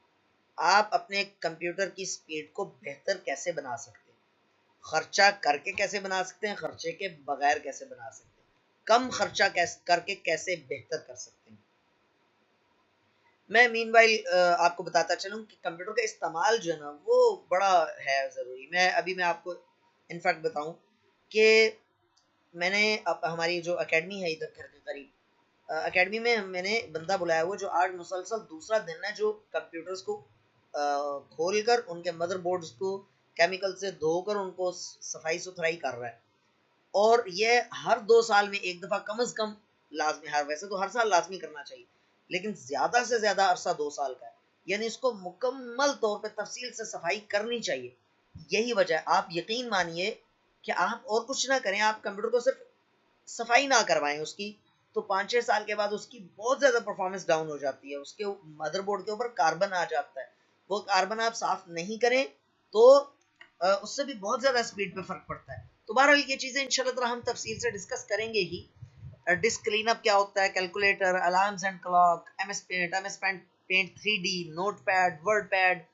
आप अपने कंप्यूटर की स्पीड को बेहतर कैसे बना सकते हैं, खर्चा करके कैसे बना सकते हैं, खर्चे के बगैर कैसे बना सकते हैं, कम खर्चा करके कैसे बेहतर कर सकते हैं। मैं मीनवाइल आपको बताता चलूं कि कंप्यूटर का इस्तेमाल जो है ना वो बड़ा है ज़रूरी। मैं आपको इनफैक्ट बताऊं कि मैंने अब हमारी जो एकेडमी है इधर घर के करीब, एकेडमी में मैंने बंदा बुलाया हुआ जो आज मुसलसल दूसरा दिन है जो कंप्यूटर्स को खोल कर उनके मदरबोर्ड्स को केमिकल से धोकर उनको सफाई सुथराई कर रहा है। और ये हर 2 साल में एक दफ़ा कम अज़ कम लाजमी, हर वैसे तो हर साल लाजमी करना चाहिए, लेकिन ज़्यादा से ज़्यादा अरसा 2 साल का है, यानी इसको मुकम्मल तौर पे तफसील से सफाई करनी चाहिए। यही वजह है, आप यकीन मानिए कि आप और कुछ ना करें, आप कंप्यूटर को सिर्फ सफाई ना करवाएं उसकी, तो 5-6 साल के बाद उसकी बहुत ज़्यादा परफॉर्मेंस डाउन हो जाती है, उसके मदरबोर्ड के ऊपर कार्बन आ जाता है, वो कार्बन आप साफ नहीं करें तो उससे भी बहुत ज्यादा स्पीड पे फर्क पड़ता है। तो बहरहाल ये चीजें इंशाल्लाह हम तफसील से डिस्कस करेंगे ही। डिस्क क्लीनअप क्या होता है, calculator, alarms and clock, MS paint 3D, notepad, wordpad,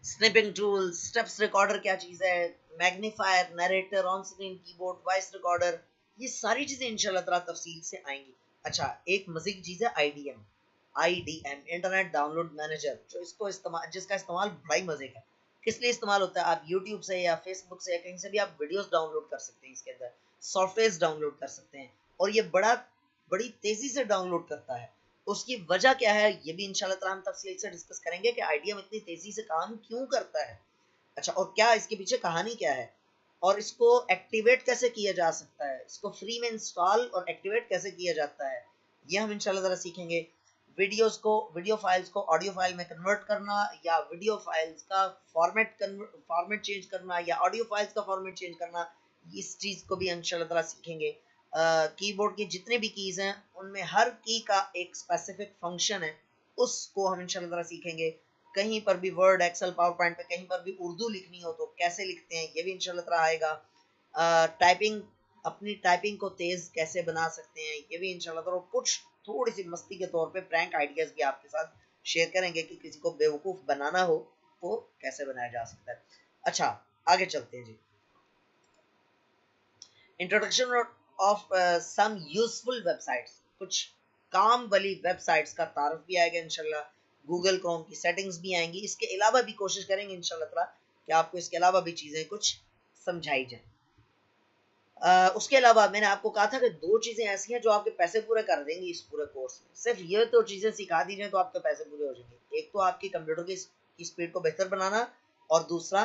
snipping tool, steps recorder क्या चीज है, magnifier, narrator, on screen keyboard, voice recorder, ये सारी चीजें इंशाल्लाह ताला तफसील से आएंगी। अच्छा, एक मजे की चीज है आईडीएम, इंटरनेट डाउनलोड मैनेजर, जो जिसका इस्तेमाल बड़ा ही मजे का। किस लिए इस्तेमाल होता है? आप यूट्यूब से या फेसबुक से या कहीं से भी आप वीडियोस डाउनलोड कर सकते हैं, इसके अंदर सॉफ्टवेयर डाउनलोड कर सकते हैं, और ये बड़ी तेजी से डाउनलोड करता है। उसकी वजह क्या है ये भी इंशाल्लाह ताला हम तफसील से डिस्कस करेंगे कि आईडीएम इतनी तेजी से काम क्यों करता है। अच्छा, और क्या इसके पीछे कहानी क्या है, और इसको एक्टिवेट कैसे किया जा सकता है, इसको फ्री में इंस्टॉल और एक्टिवेट कैसे किया जाता है, ये हम इंशाल्लाह ताला सीखेंगे। वीडियो फाइल्स को ऑडियो फाइल में कन्वर्ट करना, या वीडियो फाइल्स का फॉर्मेट चेंज करना, या ऑडियो फाइल्स का फॉर्मेट चेंज करना, इस चीज को भी इंशाल्लाह ताला सीखेंगे। कीबोर्ड की जितने भी कीज हैं उनमें हर की का एक स्पेसिफिक फंक्शन है, उसको हम इंशाल्लाह ताला सीखेंगे। कहीं पर भी वर्ड, एक्सेल, पावर पॉइंट पे कहीं पर भी उर्दू लिखनी हो तो कैसे लिखते हैं, ये भी इंशाल्लाह ताला आएगा। टाइपिंग, अपनी टाइपिंग को तेज कैसे बना सकते हैं, ये भी इंशाल्लाह ताला। कुछ थोड़ी सी मस्ती के तौर पे प्रैंक आइडियाज भी आपके साथ शेयर करेंगे कि किसी को बेवकूफ बनाना हो तो कैसे बनाया जा सकता है। अच्छा, आगे चलते हैं जी। Introduction of some useful websites, कुछ काम वाली वेबसाइट्स का तारुफ भी आएगा इंशाल्लाह। गूगल क्रोम की सेटिंग्स भी आएंगी। इसके अलावा भी कोशिश करेंगे इंशाल्लाह ताला कि आपको इसके अलावा भी चीजें कुछ समझाई जाए। उसके अलावा मैंने आपको कहा था कि दो चीजें ऐसी हैं जो आपके पैसे पूरे कर देंगी इस पूरे कोर्स में। सिर्फ ये तो चीजें सिखा दी जाए तो आपके पैसे पूरे हो जाएंगे। एक तो आपकी कंप्यूटर की स्पीड को बेहतर बनाना, और दूसरा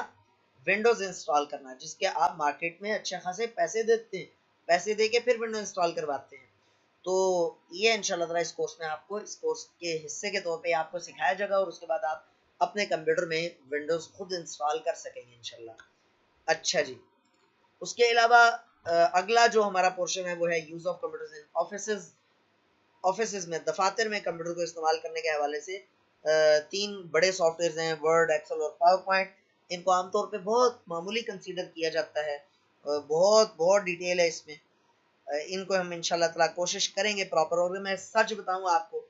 विंडोज इंस्टॉल करना, जिसके आप मार्केट में अच्छे खासे पैसे देते हैं, पैसे दे के फिर विंडोज इंस्टॉल करवाते हैं। तो ये इंशाल्लाह ताला इस कोर्स में आपको, इस कोर्स के हिस्से के तौर पे आपको सिखाया जाएगा, और उसके बाद आप अपने कंप्यूटर में विंडोज खुद इंस्टॉल कर सकेंगे इंशाल्लाह। अच्छा जी, उसके अलावा अगला जो हमारा पोर्शन है वो है use of computers in offices. Offices में, दफातर में कंप्यूटर को इस्तेमाल करने के हवाले से तीन बड़े सॉफ्टवेयर हैं, वर्ड, एक्सेल और पावर पॉइंट। इनको आमतौर पे बहुत मामूली कंसीडर किया जाता है, बहुत बहुत डिटेल है इसमें। इनको हम इंशाल्लाह ताला कोशिश करेंगे प्रॉपर। और मैं सच बताऊं आपको,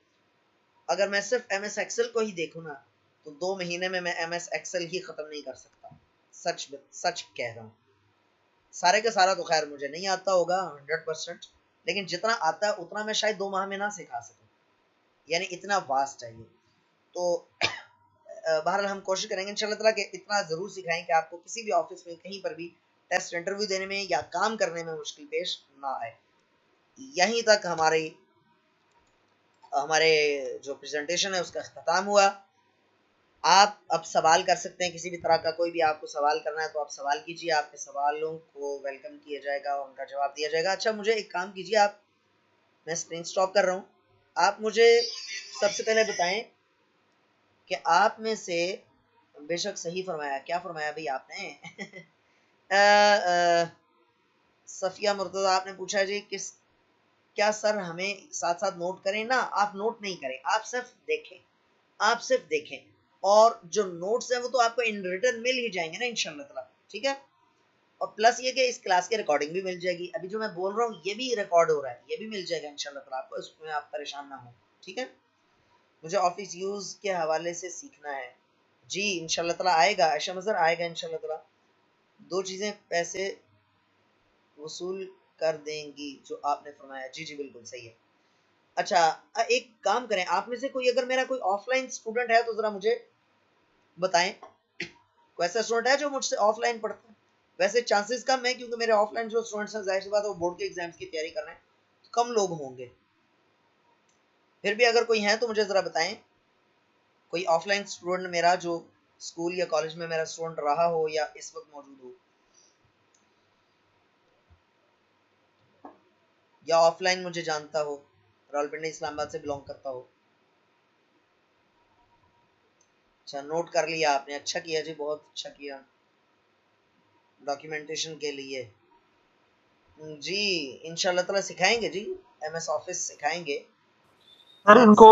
अगर मैं सिर्फ एम एस एक्सेल को ही देखूँ ना तो 2 महीने में मैं एम एस एक्सेल ही खत्म नहीं कर सकता। सच सच कह रहा हूँ। सारे का सारा तो खैर मुझे नहीं आता होगा 100%, लेकिन जितना आता है उतना मैं शायद 2 माह में ना सिखा सकूं, यानी इतना वास्ट है ये। तो बहरहाल हम कोशिश करेंगे इंशाल्लाह ताला कि इतना जरूर सिखाएं कि आपको किसी भी ऑफिस में कहीं पर भी टेस्ट इंटरव्यू देने में या काम करने में मुश्किल पेश ना आए। यहीं तक हमारे हमारे जो प्रेजेंटेशन है उसका अख्ताम हुआ। आप अब सवाल कर सकते हैं किसी भी तरह का, कोई भी आपको सवाल करना है तो आप सवाल कीजिए, आपके सवालों को वेलकम किया जाएगा और उनका जवाब दिया जाएगा। अच्छा, मुझे एक काम कीजिए, आप, मैं स्क्रीन स्टॉप कर रहा हूँ, आप मुझे सबसे पहले बताएं कि आप में से, बेशक सही फरमाया, क्या फरमाया भाई आपने? सफिया मुर्तजा आपने पूछा जी किस, क्या सर हमें साथ साथ नोट करें? ना, आप नोट नहीं करें, आप सिर्फ देखें, आप सिर्फ देखें, और जो नोट्स हैं वो तो आपको इन रिटर्न मिल ही जाएंगे ना इंशाल्लाह ताला, ठीक है। और प्लस ये कि इस क्लास की रिकॉर्डिंग भी मिल जाएगी, अभी जो मैं बोल रहा हूँ ये भी रिकॉर्ड हो रहा है, ये भी मिल जाएगा इंशाल्लाह ताला आपको, इसमें आप परेशान ना हो, ठीक है। मुझे ऑफिस यूज के हवाले से सीखना है जी, इंशाल्लाह ताला आएगा, आयशा मजहर आएगा इंशाल्लाह ताला। दो चीजें पैसे वसूल कर देंगी जो आपने फरमाया, जी जी बिल्कुल सही है। अच्छा, एक काम करें, आप में से कोई अगर मेरा कोई ऑफलाइन स्टूडेंट है तो जरा मुझे बताएं, कोई ऐसा स्टूडेंट है जो मुझसे ऑफलाइन पढ़ता है? वैसे चांसेस कम है क्योंकि मेरे ऑफलाइन जो स्टूडेंट्स हैं, जाहिर सी बात है वो बोर्ड के एग्जाम्स की तैयारी कर रहे हैं, कम लोग होंगे। फिर भी अगर कोई है तो मुझे जरा बताएं, कोई ऑफलाइन स्टूडेंट मेरा जो स्कूल या कॉलेज में मेरा स्टूडेंट रहा हो या इस वक्त मौजूद हो, या ऑफलाइन मुझे जानता हो, रावलपिंडी इस्लामाबाद से बिलोंग करता हो। अच्छा, नोट कर लिया आपने, अच्छा किया जी, बहुत अच्छा किया, डॉक्यूमेंटेशन के लिए। जी, इंशाल्लाह ताला सिखाएंगे जी, एमएस ऑफिस सिखाएंगे। सर इनको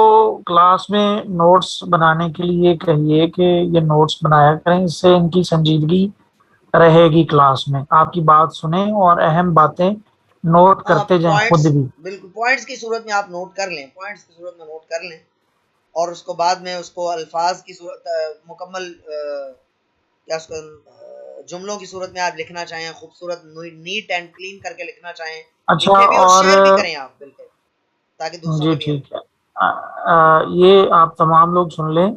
क्लास में नोट्स बनाने के लिए कहिए कि ये नोट्स बनाया करें, इससे इनकी संजीदगी रहेगी क्लास में। आपकी बात सुने और अहम बातें नोट हाँ, करते जाएं पॉइंट्स, खुद भी। बिल्कुल पॉइंट्स की सूरत में आप नोट कर लें, पॉइंट्स की सूरत में नोट कर लें, और उसको बाद में उसको अल्फाज की सूरत मुकम्मल क्या उसको जुमलों की सूरत में आप लिखना चाहें, खूबसूरत नीट एंड क्लीन करके लिखना चाहें, अच्छा, लिखें भी और और शेयर भी करें आप, बिल्कुल, ताकि दूसरों जी को भी हेल्प ठीक है। ये आप तमाम लोग सुन लें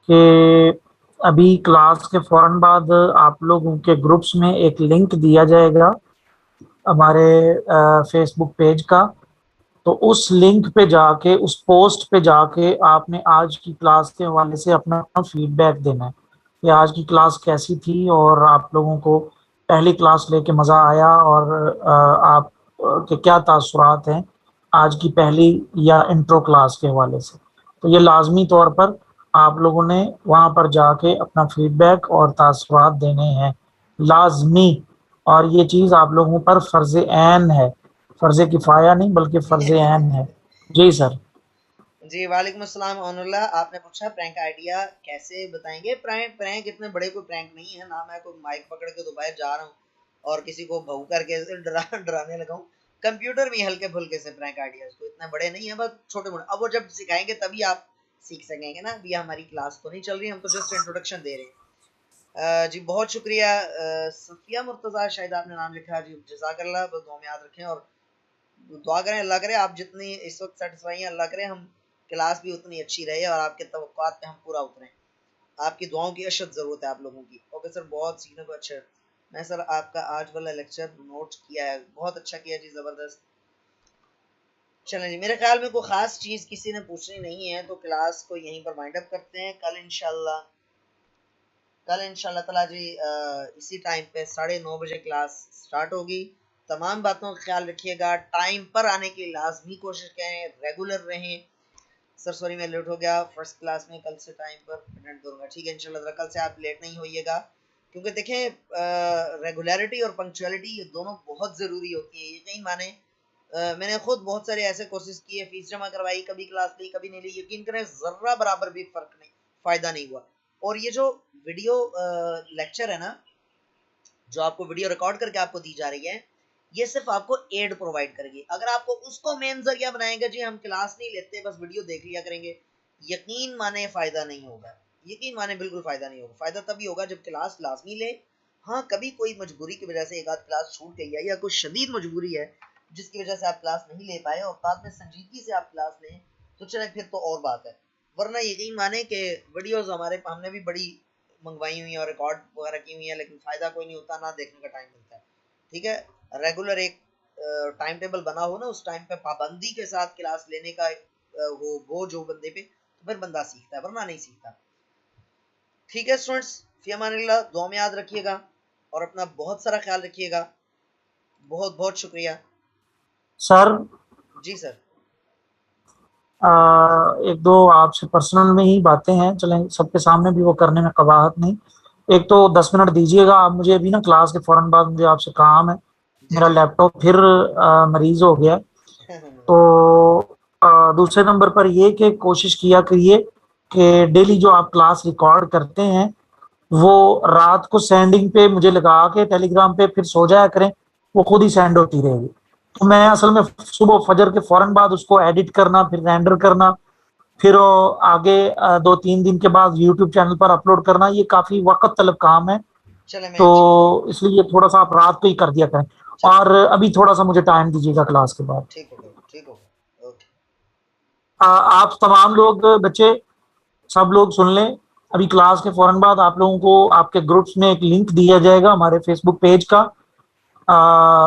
कि अभी क्लास के फौरन बाद आप लोगों के ग्रुप्स में एक लिंक दिया जाएगा हमारे फेसबुक पेज का। तो उस लिंक पे जाके, उस पोस्ट पे जाके आपने आज की क्लास के हवाले से अपना अपना फीडबैक देना है कि आज की क्लास कैसी थी और आप लोगों को पहली क्लास लेके मज़ा आया, और आप के क्या तासुरात हैं आज की पहली या इंट्रो क्लास के हवाले से। तो ये लाजमी तौर पर आप लोगों ने वहाँ पर जाके अपना फीडबैक और तासुरात देने हैं, लाजमी। और ये चीज़ आप लोगों पर फ़र्ज़ ऐन है, फ़र्ज़ किफ़ाया नहीं बल्कि फ़र्ज़ ऐन है। जी सर। जी, वालेकुम अस्सलाम अनउल्लाह, आपने पूछा प्रैंक आइडिया कैसे बताएंगे। प्रैंक प्रैंक इतने बड़े कोई प्रैंक नहीं है ना, मैं कोई माइक पकड़ के दोपहर जा रहा हूँ और किसी को भऊ करके डराने लगा हूँ। कंप्यूटर में हल्के फुल्के से प्रैंक आइडियाज को इतने बड़े नहीं है, बस छोटे मोटे। अब वो जब सिखाएंगे तभी आप सीख सकेंगे ना, अभी हमारी क्लास तो नहीं चल रही, हम तो जस्ट इंट्रोडक्शन दे रहे हैं। जी बहुत शुक्रिया। सफिया मुर्तज़ा शायद आपने नाम लिखा जी, जज़ाकल्लाह, बस दुआ में याद रखें और दुआ करें, अल्लाह करे आप जितनी इस वक्त सेटिस्फाई हैं, अल्लाह करे हम क्लास भी उतनी अच्छी रहे और आपके तवक्कुआत पे हम पूरा उतरें। आपकी दुआओं की अशद ज़रूरत है आप लोगों की। ओके सर, बहुत सीखने को अच्छा। मैं सर आपका आज वाला लेक्चर नोट किया है, बहुत अच्छा किया जी, ज़बरदस्त। चलें जी, मेरे ख्याल में कोई ख़ास चीज़ किसी ने पूछनी नहीं है, तो क्लास को यहीं पर वाइंड अप करते हैं। कल इंशाल्लाह ताला जी इसी टाइम पे 9:30 बजे क्लास स्टार्ट होगी। तमाम बातों का ख्याल रखिएगा, टाइम पर आने की लाजमी कोशिश करें, रेगुलर रहें। सर सॉरी मैं लेट हो गया फर्स्ट क्लास में, कल से टाइम पर अटेंड करूंगा। ठीक है इंशाल्लाह, कल से आप लेट नहीं होइएगा, क्योंकि देखें रेगुलरिटी और पंक्चुअलिटी ये दोनों बहुत ज़रूरी होती है। यकीन माने मैंने खुद बहुत सारे ऐसे कोर्सेज किए, फीस जमा करवाई, कभी क्लास ली कभी नहीं ली, यकीन करें ज़र्रा बराबर भी फ़र्क नहीं, फ़ायदा नहीं हुआ। और ये जो वीडियो लेक्चर है ना, जो आपको वीडियो रिकॉर्ड करके आपको दी जा रही है, ये सिर्फ आपको एड प्रोवाइड करेगी। अगर आपको उसको मेन जरिया बनाएंगे जी हम क्लास नहीं लेते बस वीडियो देख लिया करेंगे, यकीन माने फायदा नहीं होगा। यकीन माने बिल्कुल फायदा नहीं होगा। फायदा तभी होगा जब क्लास लाजमी ले। हाँ, कभी कोई मजबूरी की वजह से एक आध क्लास छूट गई है या कोई शदीद मजबूरी है जिसकी वजह से आप क्लास नहीं ले पाए और बाद में संजीदगी से आप क्लास लें, तो चले फिर तो और बात है। वरना यकीन माने कि वीडियोस हमारे हमने भी बड़ी मंगवाई हुई है और रिकॉर्ड वगैरह की हुई है, लेकिन फ़ायदा कोई नहीं होता, ना देखने का टाइम मिलता है। ठीक है, रेगुलर एक टाइम टेबल बना हो ना, उस टाइम पे पाबंदी के साथ क्लास लेने का वो बोझ हो बंदे पे, तो फिर बंदा सीखता है, वरना नहीं सीखता। ठीक है स्टूडेंट्स, फी अमानिल्लाह, दुआ में याद रखिएगा और अपना बहुत सारा ख्याल रखिएगा। बहुत बहुत शुक्रिया। सर जी सर। एक दो आपसे पर्सनल में ही बातें हैं, चलें सबके सामने भी वो करने में कबाहत नहीं। एक तो 10 मिनट दीजिएगा आप मुझे, अभी ना क्लास के फौरन बाद मुझे आपसे काम है। जी मेरा जी। लैपटॉप फिर मरीज हो गया। तो दूसरे नंबर पर ये कि कोशिश किया करिए कि डेली जो आप क्लास रिकॉर्ड करते हैं वो रात को सेंडिंग पे मुझे लगा के टेलीग्राम पे फिर सो जाया करें, वो खुद ही सेंड होती रहेगी। तो मैं असल में सुबह फजर के फौरन बाद उसको एडिट करना, फिर रेंडर करना, फिर आगे 2-3 दिन के बाद यूट्यूब चैनल पर अपलोड करना, ये काफी वक्त तलब काम है। चले मैं तो इंशाल्लाह। इसलिए थोड़ा सा आप रात को ही कर दिया करें। चले और अभी थोड़ा सा मुझे टाइम दीजिएगा क्लास के बाद। ठीक हो गया, ठीक हो गया, ओके। आप तमाम लोग बच्चे सब लोग सुन लें, अभी क्लास के फौरन बाद आप लोगों को आपके ग्रुप्स में एक लिंक दिया जाएगा हमारे फेसबुक पेज का।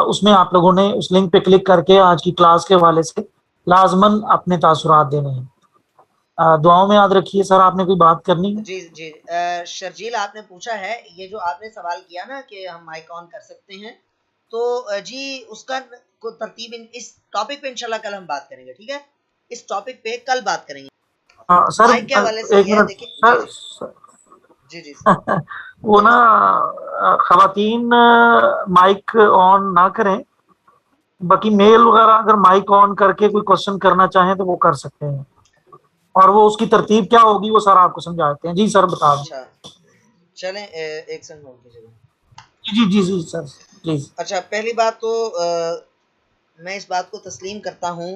उसमें आप लोगों ने उस लिंक पे क्लिक करके आज की क्लास के हवाले से लाजमन अपने तासुरात देने हैं। दुआओं में याद रखिए। सर आपने कोई बात करनी है? जी जी। शर्जील आपने पूछा है, ये जो आपने सवाल किया ना कि हम माइक ऑन कर सकते हैं, तो जी उसका को तरतीब इस टॉपिक पे इंशाल्लाह कल हम बात करेंगे। ठीक है, इस टॉपिक पे कल बात करेंगे। सर माइक के हवाले से एक ये है, मिनट देखिए। जी सर, जी। जी जी। वो ना फरमा। खवातीन माइक ऑन ना करें, बाकी मेल वगैरह अगर माइक ऑन करके कोई क्वेश्चन करना चाहें तो वो कर सकते हैं, और वो उसकी तरतीब क्या होगी वो सर आपको समझाते हैं। जी सर बता दें। अच्छा चलें, एक सेकंड होल्ड कीजिएगा। जी जी जी सर प्लीज। अच्छा, पहली बात तो मैं इस बात को तस्लीम करता हूँ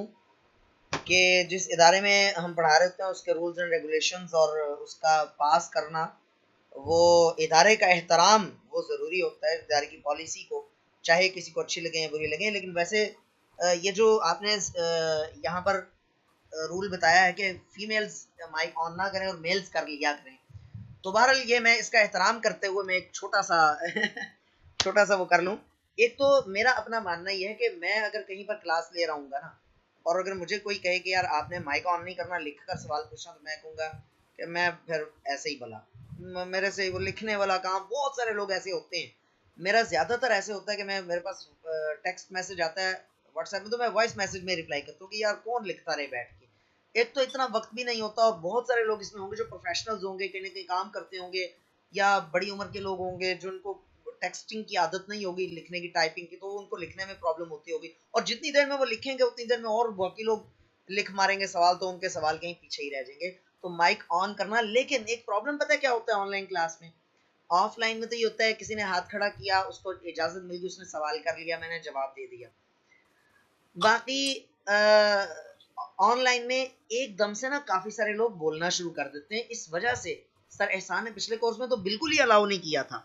कि जिस इदारे में हम पढ़ा रहे होते हैं उसके रूल्स एंड रेगुलेशंस और उसका पास करना, वो इदारे का एहतराम वो ज़रूरी होता है, इदारे की पॉलिसी को, चाहे किसी को अच्छी लगे या बुरी लगे। लेकिन वैसे ये जो आपने यहाँ पर रूल बताया है कि फीमेल्स माइक ऑन ना करें और मेल्स कर लिया करें, तो बहरहाल ये मैं इसका एहतराम करते हुए मैं एक छोटा सा छोटा सा वो कर लूँ। एक तो मेरा अपना मानना ये है कि मैं अगर कहीं पर क्लास ले रहा हूँ ना, और अगर मुझे कोई कहे कि यार आपने माइक ऑन नहीं करना, लिख कर सवाल पूछना, तो मैं कहूँगा कि मैं फिर ऐसे ही भला मेरे से वो लिखने वाला काम, बहुत सारे लोग ऐसे होते हैं। मेरा ज़्यादातर ऐसे होता है कि मैं, मेरे पास टेक्स्ट मैसेज आता है व्हाट्सएप में, तो मैं वॉइस मैसेज में रिप्लाई करता हूँ कि यार कौन लिखता रहे बैठ के। एक तो इतना वक्त भी नहीं होता, और बहुत सारे लोग इसमें होंगे जो प्रोफेशनल्स होंगे, कहीं ना कहीं काम करते होंगे, या बड़ी उम्र के लोग होंगे जिनको टेक्सटिंग की आदत नहीं होगी, लिखने की, टाइपिंग की, तो उनको लिखने में प्रॉब्लम होती होगी। और जितनी देर में वो लिखेंगे उतनी देर में और बाकी लोग लिख मारेंगे सवाल, तो उनके सवाल कहीं पीछे ही रह जाएंगे। तो माइक ऑन करना, लेकिन एक प्रॉब्लम पता है क्या होता है ऑनलाइन क्लास में? ऑफलाइन में तो ये होता है किसी ने हाथ खड़ा किया, उसको इजाजत मिल गई, उसने सवाल कर लिया, मैंने जवाब दे दिया। बाकी ऑनलाइन में एकदम से ना काफी सारे लोग बोलना शुरू कर देते हैं। इस वजह से सर एहसान ने पिछले कोर्स में तो बिल्कुल ही अलाउ नहीं किया था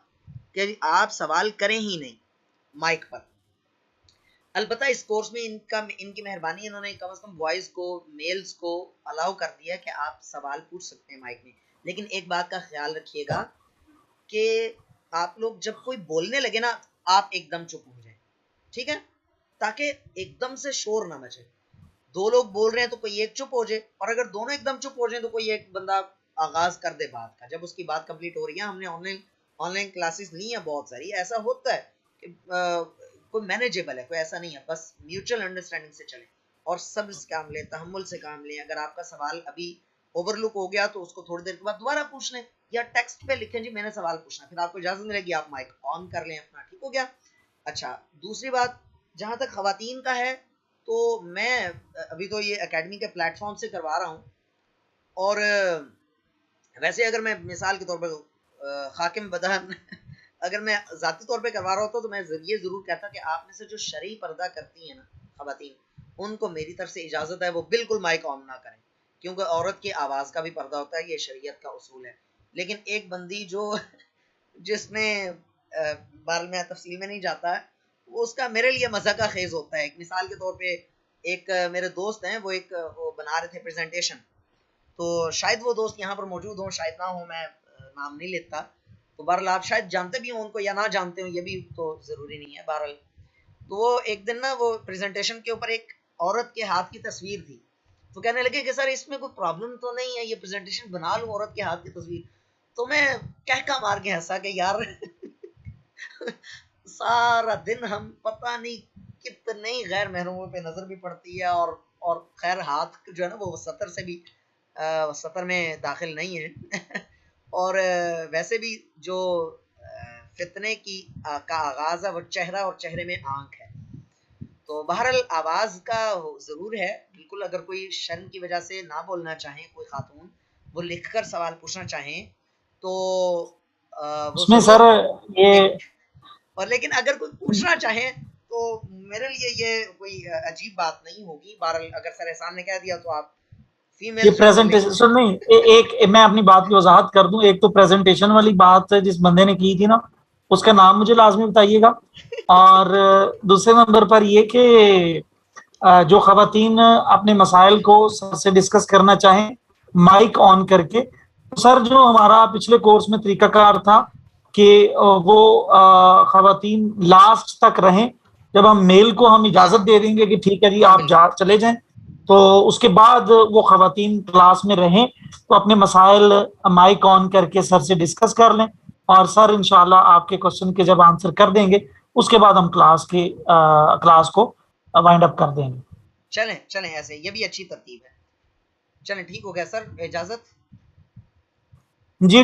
कि आप सवाल करें ही नहीं माइक पर। अलबत्ता इस कोर्स में इनकी मेहरबानी, इन्होंने कम से कम वॉइस को, मेल्स को अलाउ कर दिया कि आप सवाल पूछ सकते हैं माइक में। लेकिन एक बात का ख्याल रखिएगा कि आप लोग जब कोई बोलने लगे ना, आप एकदम चुप हो जाए, ठीक है, ताकि एकदम से शोर ना मचे। दो लोग बोल रहे हैं तो कोई एक चुप हो जाए, और अगर दोनों एकदम चुप हो जाए तो कोई एक बंदा आगाज कर दे बात का। जब उसकी बात कंप्लीट हो रही है, हमने ऑनलाइन ऑनलाइन क्लासेस ली हैं बहुत सारी, ऐसा होता है कि कोई मैनेजेबल है, कोई ऐसा नहीं है, बस म्यूचुअल अंडरस्टैंडिंग से चले और सब्र से काम लें, तहम्मुल से काम लें। अगर आपका सवाल अभी ओवरलुक हो गया तो उसको थोड़ी देर के बाद दोबारा पूछ लें, या टेक्स्ट पे लिखें जी मैंने सवाल पूछना, फिर आपको इजाजत मिलेगी, आप माइक ऑन कर लें अपना, ठीक हो गया। अच्छा, दूसरी बात, जहां तक खवातीन का है, तो मैं अभी तो ये एकेडमी के प्लेटफॉर्म से करवा रहा हूँ, और वैसे अगर मैं मिसाल के तौर पर हाकिम बदन अगर मैं जाती तौर पे करवा रहा होता तो मैं ये जरूर कहता कि आप में से जो शरई पर्दा करती हैं ना खवातीन, उनको मेरी तरफ से इजाजत है वो बिल्कुल माइक ऑन ना करें, क्योंकि औरत की आवाज का भी पर्दा होता है, ये शरीयत का उसूल है। लेकिन एक बंदी जो जिसमें बाल में तफसील में नहीं जाता है, वो उसका मेरे लिए मजा का खेज होता है। एक मिसाल के तौर पे, एक मेरे दोस्त हैं, वो एक वो बना रहे थे प्रेजेंटेशन, तो शायद वो दोस्त यहाँ पर मौजूद हो, शायद ना हो, मैं नाम नहीं लेता। तो बहरहाल आप शायद जानते भी हो उनको या ना जानते हो, ये भी तो जरूरी नहीं है। बहरहाल तो वो एक दिन ना, वो प्रेजेंटेशन के ऊपर एक औरत के हाथ की तस्वीर थी, तो कहने लगे कि सर इसमें कोई प्रॉब्लम तो नहीं है, ये प्रेजेंटेशन बना लूं औरत के हाथ की तस्वीर। तो मैं कहका मार के हंसा कि यार सारा दिन हम पता नहीं कितने गैर महरूमों पे नजर भी पड़ती है, और खैर हाथ जो है ना वो सतर से भी सतर में दाखिल नहीं है और वैसे भी जो फितने की का आगाज है वो चेहरा, और चेहरे में आंख है। तो बहरहाल आवाज का जरूर है बिल्कुल। अगर कोई शर्म की वजह से ना बोलना चाहे, कोई खातून वो लिखकर सवाल पूछना चाहें तो वो उसमें जरूर सर ये लिख, और लेकिन अगर कोई पूछना चाहे तो मेरे लिए ये कोई अजीब बात नहीं होगी। बहरहाल अगर सर एहसान ने कह दिया तो आप ये फीमेल्स जो है वो लिख लें। प्रेजेंटेशन नहीं, एक मैं अपनी बात की वजाहत कर दूं। एक तो प्रेजेंटेशन वाली बात जिस बंदे ने की थी ना, उसका नाम मुझे लाजमी बताइएगा। और दूसरे नंबर पर ये कि जो खवातीन अपने मसाइल को सर से डिस्कस करना चाहें माइक ऑन करके, तो सर जो हमारा पिछले कोर्स में तरीकाकार था कि वो खवातीन लास्ट तक रहें, जब हम मेल को हम हाँ इजाजत हाँ दे देंगे कि ठीक है जी हाँ आप जा बिल्कुल। चले जाएं, तो उसके बाद वो खवातीन क्लास में रहें, तो अपने मसाइल माइक ऑन करके सर से डिस्कस कर लें, और सर इंशाल्लाह आपके क्वेश्चन के जब आंसर कर देंगे उसके बाद हम क्लास को वाइंड अप कर देंगे। चलें चलें, ऐसे ये भी अच्छी तरतीब है। चलें ठीक हो गया सर, इजाजत। जी।